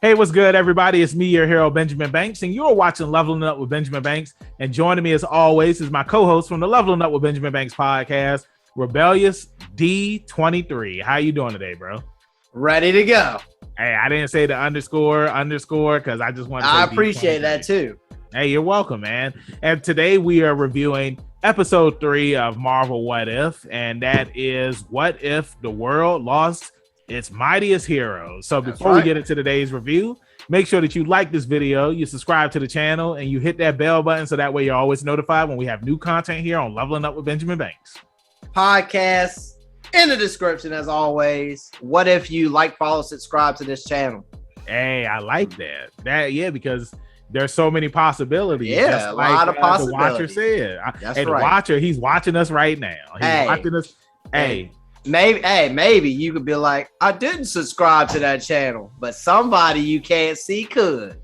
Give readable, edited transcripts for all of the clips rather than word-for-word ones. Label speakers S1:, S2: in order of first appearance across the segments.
S1: Hey, what's good, everybody? It's me, your hero, Benjamin Banks, and you're watching Leveling Up with Benjamin Banks. And joining me, as always, is my co-host from the Leveling Up with Benjamin Banks podcast, Rebellious D23. How you doing today, bro?
S2: Ready to go.
S1: Hey, I didn't say the underscore because I just wanted to say
S2: I appreciate
S1: D23.
S2: that too.
S1: Hey, you're welcome, man. And today we are reviewing episode 3 of Marvel What If, and that is What If the World Lost Its Mightiest Heroes. So before we get into today's review, make sure that you like this video, you subscribe to the channel, and you hit that bell button so that way you're always notified when we have new content here on Leveling Up with Benjamin Banks.
S2: Podcast in the description as always. What if you like, follow, subscribe to this channel?
S1: Hey, I like that. Yeah, because there's so many possibilities.
S2: Yeah, a lot of possibilities.
S1: The Watcher said.
S2: That's
S1: hey, the
S2: right.
S1: Watcher, he's watching us right now. He's watching us. Hey.
S2: Maybe you could be like, I didn't subscribe to that channel, but somebody you can't see could.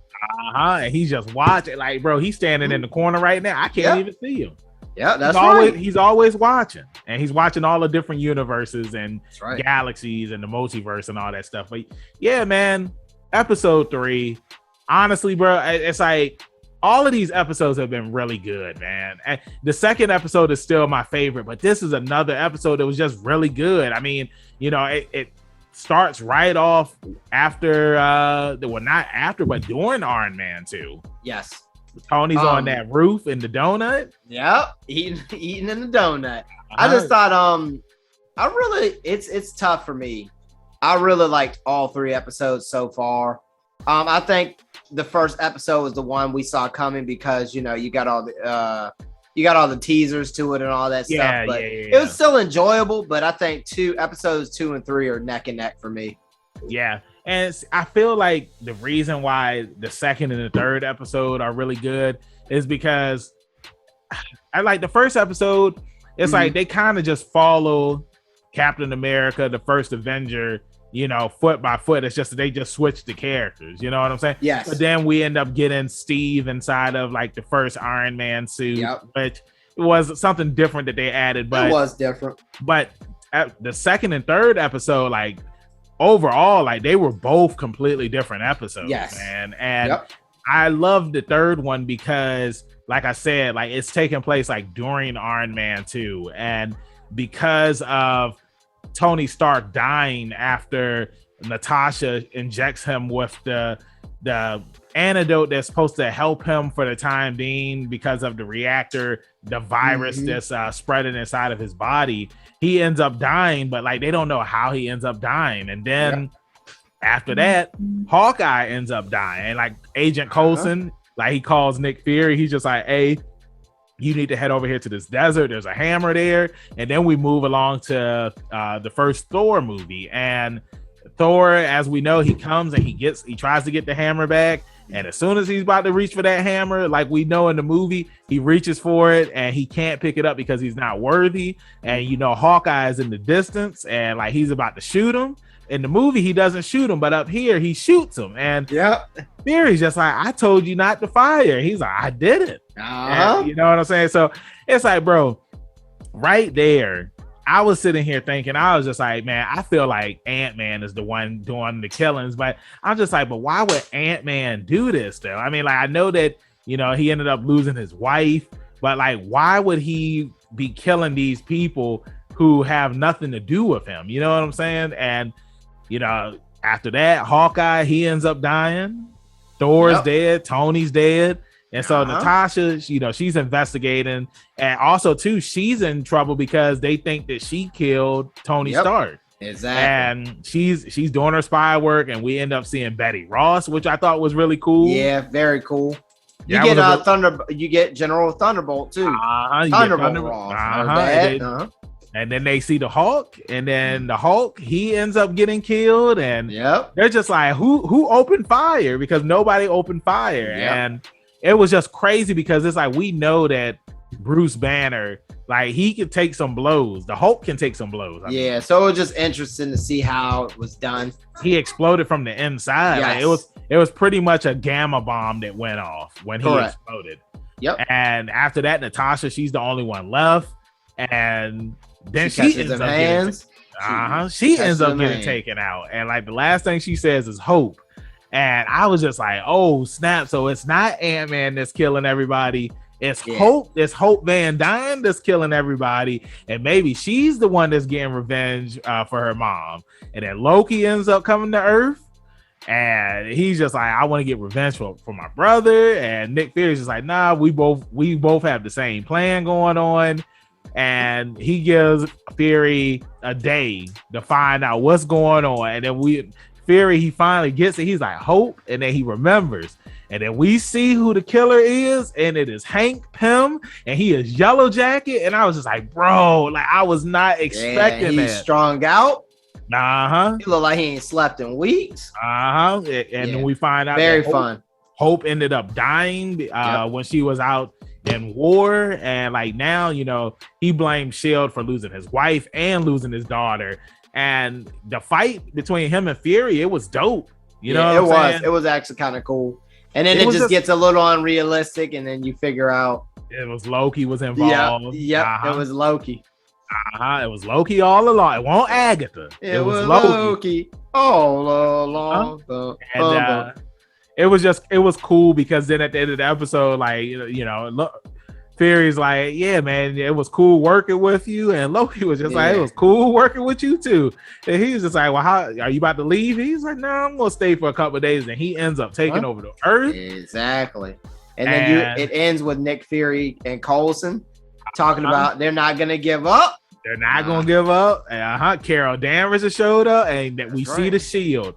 S1: And he's just watching. Like, bro, he's standing in the corner right now. I can't even see him.
S2: Yeah, that's right.
S1: He's always watching, and he's watching all the different universes and
S2: right.
S1: galaxies and the multiverse and all that stuff. But yeah, man, episode 3. Honestly, bro, it's like all of these episodes have been really good, man. And the second episode is still my favorite, but this is another episode that was just really good. I mean, you know, it starts right off after, not after, but during Iron Man 2.
S2: Yes.
S1: Tony's on that roof in the donut.
S2: Yep, eating in the donut. I just thought, it's tough for me. I really liked all 3 episodes so far. I think the first episode was the one we saw coming because you got all the teasers to it and all that stuff. But it was still enjoyable. But I think episodes 2 and 3 are neck and neck for me.
S1: Yeah, and I feel like the reason why the second and the third episode are really good is because I like the first episode. It's like they kind of just follow Captain America, the first Avenger, foot by foot. It's just they just switch the characters, you know what I'm saying?
S2: Yes.
S1: But then we end up getting Steve inside of like the first Iron Man suit, which was something different that they added. But
S2: it was different.
S1: But at the second and third episode, like overall, like they were both completely different episodes, man. And I love the third one because, like I said, like it's taking place like during Iron Man 2, and because of Tony Stark dying after Natasha injects him with the antidote that's supposed to help him for the time being because of the reactor, the virus that's spreading inside of his body. He ends up dying, but like they don't know how he ends up dying. And then after that, Hawkeye ends up dying. Like Agent Coulson, like he calls Nick Fury. He's just like, hey, you need to head over here to this desert. There's a hammer there. And then we move along to the first Thor movie. And Thor, as we know, he comes and he tries to get the hammer back. And as soon as he's about to reach for that hammer, like we know in the movie, he reaches for it and he can't pick it up because he's not worthy. And Hawkeye is in the distance and like he's about to shoot him. In the movie, he doesn't shoot him, but up here he shoots him. And Fury's just like, I told you not to fire. He's like, I did it. And, you know what I'm saying? So it's like, bro, right there, I was sitting here thinking, I was just like, man, I feel like Ant-Man is the one doing the killings, but I'm just like, but why would Ant-Man do this though? I mean, like, I know that, he ended up losing his wife, but like, why would he be killing these people who have nothing to do with him? You know what I'm saying? And, after that, Hawkeye, he ends up dying. Thor's dead. Tony's dead. And so Natasha, she's investigating. And also, too, she's in trouble because they think that she killed Tony Stark.
S2: Exactly.
S1: And she's doing her spy work. And we end up seeing Betty Ross, which I thought was really cool.
S2: Yeah, very cool. You get General Thunderbolt, too. Thunderbolt Ross. And then they see the Hulk, and then the Hulk, he ends up getting killed, and they're just like, who opened fire? Because nobody opened fire. And it was just crazy because it's like, we know that Bruce Banner, like he can take some blows. The Hulk can take some blows. So it was just interesting to see how it was done.
S1: He exploded from the inside. Like it was pretty much a gamma bomb that went off when he exploded. And after that, Natasha, she's the only one left. And then she ends up getting taken out. And like the last thing she says is hope. And I was just like, oh snap! So it's not Ant-Man that's killing everybody. It's Hope. It's Hope Van Dyne that's killing everybody, and maybe she's the one that's getting revenge for her mom. And then Loki ends up coming to Earth, and he's just like, I want to get revenge for my brother. And Nick Fury's just like, nah, we both have the same plan going on. And he gives Fury a day to find out what's going on. And then Fury, he finally gets it. He's like, Hope, and then he remembers. And then we see who the killer is, and it is Hank Pym, and he is Yellow Jacket. And I was just like, bro, like I was not expecting that.
S2: He's strung out.
S1: Uh-huh.
S2: He looked like he ain't slept in weeks.
S1: Uh-huh. And then we find out
S2: very fun.
S1: Hope ended up dying when she was out in war, and like now, you know, he blames Shield for losing his wife and losing his daughter. And the fight between him and Fury, it was dope. You know,
S2: it was actually kind of cool. And then it just gets a little unrealistic, and then you figure out
S1: it was Loki was involved.
S2: Yep. It was Loki.
S1: It was Loki all along. It wasn't Agatha.
S2: It was Loki all along.
S1: It was cool because then at the end of the episode, like, you know, look, Fury's like, yeah, man, it was cool working with you. And Loki was just like, it was cool working with you too. And he was just like, well, how are you about to leave? He's like, no, I'm going to stay for a couple of days. And he ends up taking over the Earth.
S2: Exactly. And then it ends with Nick Fury and Coulson talking about they're not going to give up.
S1: They're not going to give up. Carol Danvers has showed up, and that we see the Shield.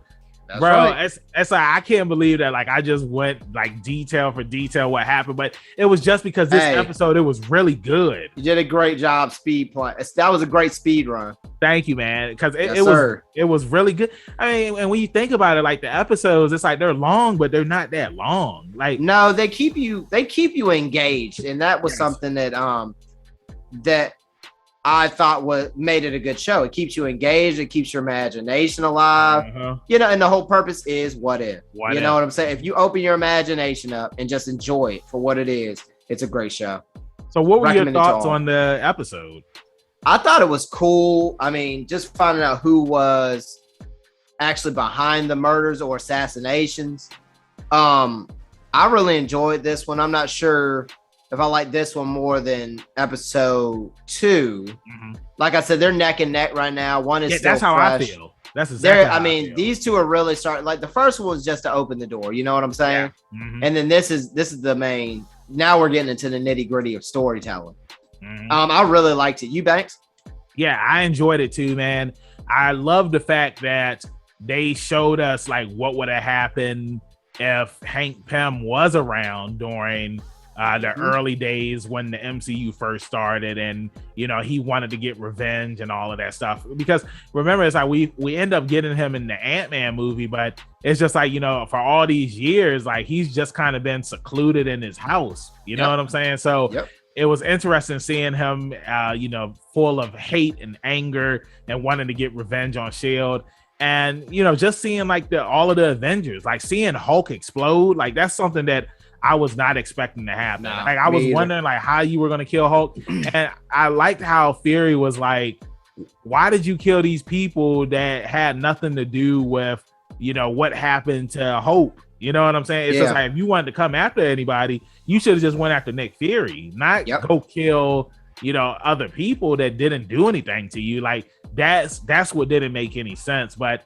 S1: That's bro, right. It's like I can't believe that. Like I just went like detail for detail what happened, but it was just because this episode it was really good.
S2: You did a great job speed play. That was a great speed run.
S1: Thank you, man. Because it was really good. I mean, and when you think about it, like the episodes, it's like they're long, but they're not that long. Like
S2: no, they keep you engaged, and that was something that that I thought made it a good show. It keeps you engaged. It keeps your imagination alive. You know, and the whole purpose is what if. You know what I'm saying? If you open your imagination up and just enjoy it for what it is, it's a great show.
S1: So what were your thoughts on the episode?
S2: I thought it was cool. I mean, just finding out who was actually behind the murders or assassinations. I really enjoyed this one. I'm not sure if I like this one more than episode 2. Like I said, they're neck and neck right now. One is still
S1: that's how
S2: fresh.
S1: I feel. That's exactly how
S2: I mean, these two are really starting. Like the first one was just to open the door. You know what I'm saying? And then this is the main. Now we're getting into the nitty gritty of storytelling. I really liked it. You, Banks?
S1: Yeah, I enjoyed it too, man. I love the fact that they showed us like what would have happened if Hank Pym was around during the early days when the MCU first started, and you know he wanted to get revenge and all of that stuff. Because remember, it's like we end up getting him in the Ant-Man movie, but it's just like, you know, for all these years, like he's just kind of been secluded in his house. You know what I'm saying? So it was interesting seeing him, you know, full of hate and anger and wanting to get revenge on Shield. And you know, just seeing like all of the Avengers, like seeing Hulk explode, like that's something that I was not expecting to happen. Like I was wondering like how you were going to kill Hulk. And I liked how Fury was like, why did you kill these people that had nothing to do with, you know, what happened to Hope? You know what I'm saying? It's just like, if you wanted to come after anybody, you should have just went after Nick Fury, not go kill, you know, other people that didn't do anything to you. Like that's what didn't make any sense. But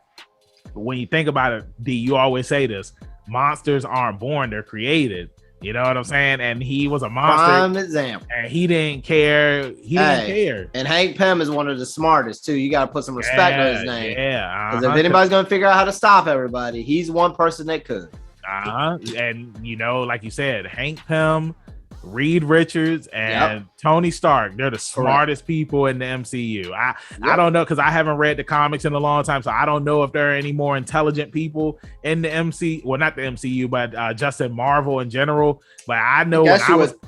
S1: when you think about it, D, you always say this: monsters aren't born, they're created. You know what I'm saying? And he was a monster.
S2: Prime example.
S1: And he didn't care. He didn't care.
S2: And Hank Pym is one of the smartest too. You got to put some respect on his name.
S1: Yeah.
S2: Because if anybody's going to figure out how to stop everybody, he's one person that could.
S1: And you know, like you said, Hank Pym, Reed Richards, and Tony Stark, they're the smartest people in the MCU. I don't know, because I haven't read the comics in a long time, so I don't know if there are any more intelligent people in the MCU. Well, not the MCU, but just in Marvel in general. But I know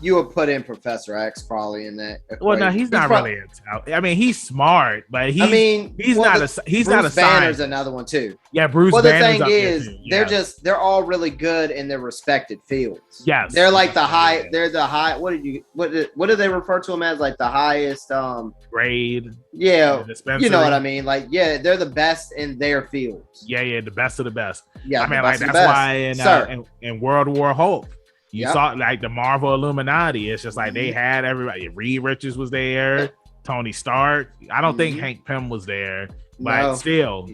S2: you would put in Professor X probably in that equation.
S1: Well, no, he's not really intelligent. I mean, he's smart, but he's not a
S2: Bruce Banner's another one too.
S1: Yeah, Bruce.
S2: Well, the thing is, they're all really good in their respected fields.
S1: Yes,
S2: they're like they're the the high. What do they refer to them as? Like the highest
S1: grade.
S2: Yeah, you know what I mean. Like, yeah, they're the best in their fields.
S1: Yeah, the best of the best.
S2: Yeah,
S1: I mean, like that's why in World War Hulk, you saw like the Marvel Illuminati. It's just like they had everybody. Reed Richards was there. Tony Stark. I don't think Hank Pym was there, but still,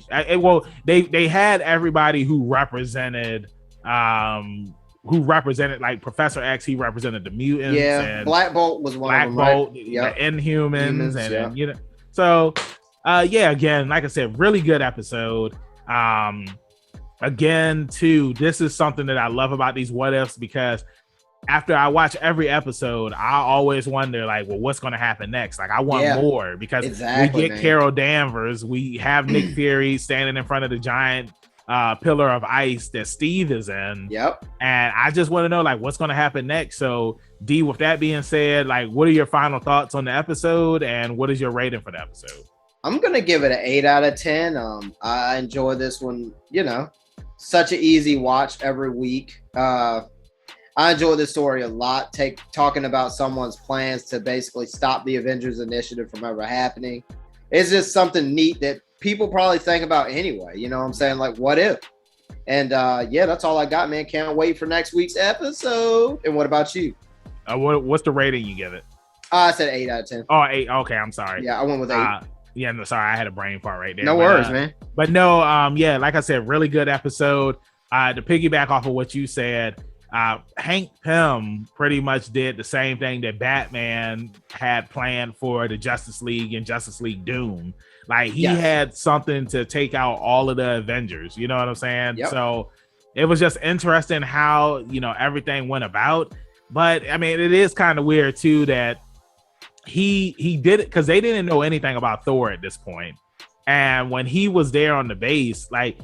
S1: they had everybody who represented like Professor X. He represented the mutants.
S2: Yeah, and Black Bolt was one of them. Black Bolt,
S1: the Inhumans, and you know. So, again, like I said, really good episode. Again, too, this is something that I love about these what ifs, because after I watch every episode, I always wonder, like, well, what's going to happen next? Like, I want more, because we get Carol Danvers, we have Nick Fury standing in front of the giant pillar of ice that Steve is in.
S2: Yep.
S1: And I just want to know, like, what's going to happen next. So, D, with that being said, like, what are your final thoughts on the episode, and what is your rating for the episode?
S2: I'm going to give it an 8 out of 10. I enjoy this one, you know, such an easy watch every week. I enjoy this story a lot. Talking about someone's plans to basically stop the Avengers Initiative from ever happening. It's just something neat that people probably think about anyway. You know what I'm saying? Like, what if? And that's all I got, man. Can't wait for next week's episode. And what about you?
S1: What's the rating you give it?
S2: I said 8 out of 10.
S1: Oh, 8. Okay, I'm sorry.
S2: Yeah, I went with 8.
S1: No, sorry, I had a brain fart right there.
S2: No worries, man.
S1: But no, like I said, really good episode. To piggyback off of what you said, Hank Pym pretty much did the same thing that Batman had planned for the Justice League and Justice League Doom. Like, he had something to take out all of the Avengers. You know what I'm saying? Yep. So it was just interesting how, you know, everything went about. But I mean, it is kind of weird too that he did it because they didn't know anything about Thor at this point. And when he was there on the base, like,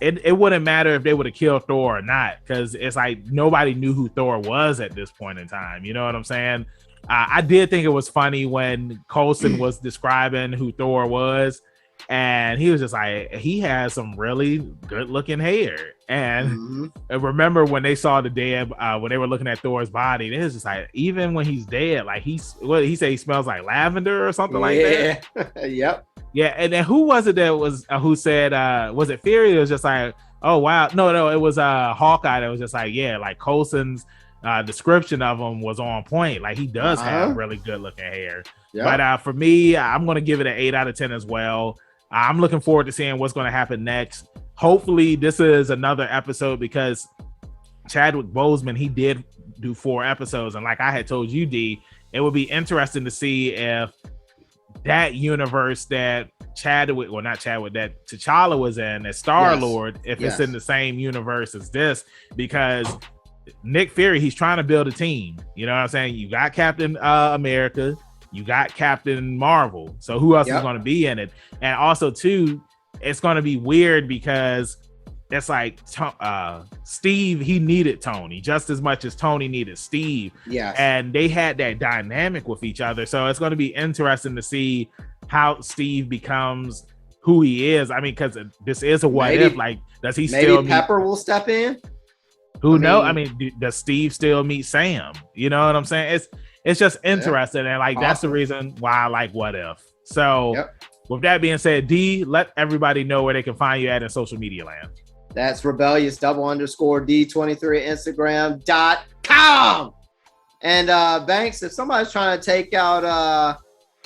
S1: it wouldn't matter if they would have killed Thor or not, because it's like nobody knew who Thor was at this point in time. You know what I'm saying? I did think it was funny when Coulson was describing who Thor was, and he was just like, he has some really good looking hair. And I remember when they saw the dead, when they were looking at Thor's body, it was just like, even when he's dead, like he said he smells like lavender or something like that.
S2: Yep.
S1: Yeah, and then who was it that was who said, was it Fury? It was just like, oh wow, no, it was Hawkeye that was just like, yeah, like Coulson's description of him was on point. Like, he does have really good looking hair. Yep. But for me, I'm gonna give it an 8 out of 10 as well. I'm looking forward to seeing what's going to happen next. Hopefully, this is another episode, because Chadwick Boseman, he did do 4 episodes, and like I had told you, D, it would be interesting to see if that universe that that T'Challa was in as Star-Lord, if it's in the same universe as this, because Nick Fury, he's trying to build a team. You know what I'm saying? You got Captain America, you got Captain Marvel. So who else is going to be in it? And also, too, it's going to be weird because it's like Steve, he needed Tony just as much as Tony needed Steve.
S2: Yes.
S1: And they had that dynamic with each other. So it's going to be interesting to see how Steve becomes who he is. I mean, because this is a what if. Like, does he still
S2: maybe Pepper will step in?
S1: Who knows? I mean, does Steve still meet Sam? You know what I'm saying? It's just interesting, and like that's the reason why I like What If. So with that being said, D, let everybody know where they can find you at in social media land.
S2: That's rebellious_D23 Instagram.com. And Banks, if somebody's trying to take out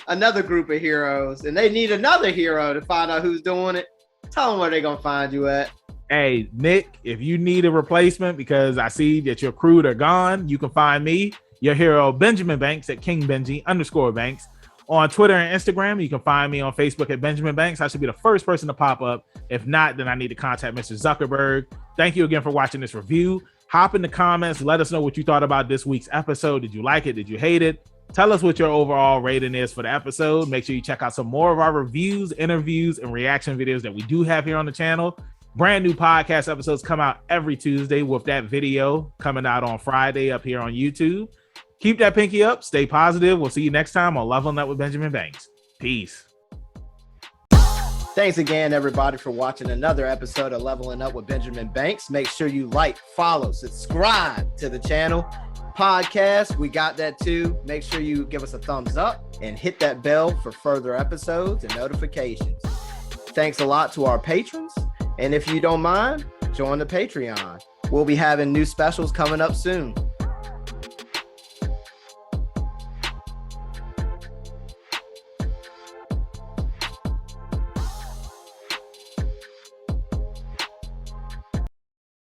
S2: another group of heroes and they need another hero to find out who's doing it, tell them where they're gonna find you at.
S1: Hey, Nick, if you need a replacement because I see that your crew are gone, you can find me, your hero Benjamin Banks, at KingBenji_Banks on Twitter and Instagram. You can find me on Facebook at Benjamin Banks. I should be the first person to pop up. If not, then I need to contact Mr. Zuckerberg. Thank you again for watching this review. Hop in the comments. Let us know what you thought about this week's episode. Did you like it? Did you hate it? Tell us what your overall rating is for the episode. Make sure you check out some more of our reviews, interviews, and reaction videos that we do have here on the channel. Brand new podcast episodes come out every Tuesday, with that video coming out on Friday up here on YouTube. Keep that pinky up. Stay positive. We'll see you next time on Leveling Up with Benjamin Banks. Peace.
S2: Thanks again, everybody, for watching another episode of Leveling Up with Benjamin Banks. Make sure you like, follow, subscribe to the channel. podcast. We got that too. Make sure you give us a thumbs up and hit that bell for further episodes and notifications. Thanks a lot to our patrons. And if you don't mind, join the Patreon. We'll be having new specials coming up soon.